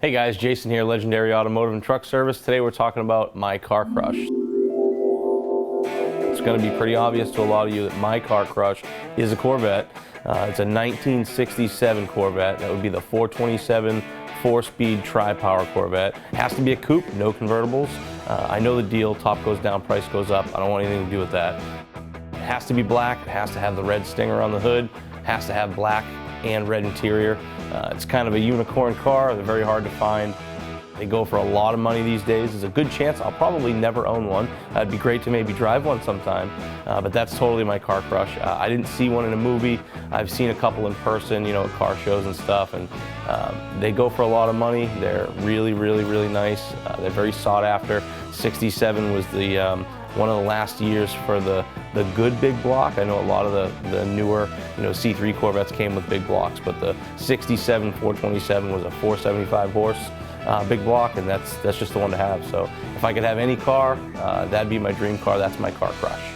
Hey guys, Jason here, Legendary Automotive and Truck Service. Today we're talking about my car crush. It's going to be pretty obvious to a lot of you that my car crush is a Corvette. It's a 1967 Corvette. That would be the 427 4-speed tri-power Corvette. It has to be a coupe, no convertibles. I know the deal, top goes down, price goes up. I don't want anything to do with that. It has to be black, it has to have the red stinger on the hood, it has to have black and red interior. It's kind of a unicorn car. They're very hard to find. They go for a lot of money these days. There's a good chance I'll probably never own one. It'd be great to maybe drive one sometime, but that's totally my car crush. I didn't see one in a movie. I've seen a couple in person, you know, at car shows and stuff, and they go for a lot of money. They're really, really, really nice. They're very sought after. 67 was the one of the last years for the good big block. I know a lot of the newer, you know, C3 Corvettes came with big blocks, but the 67 427 was a 475 horse big block, and that's just the one to have. So if I could have any car, that'd be my dream car. That's my car crush.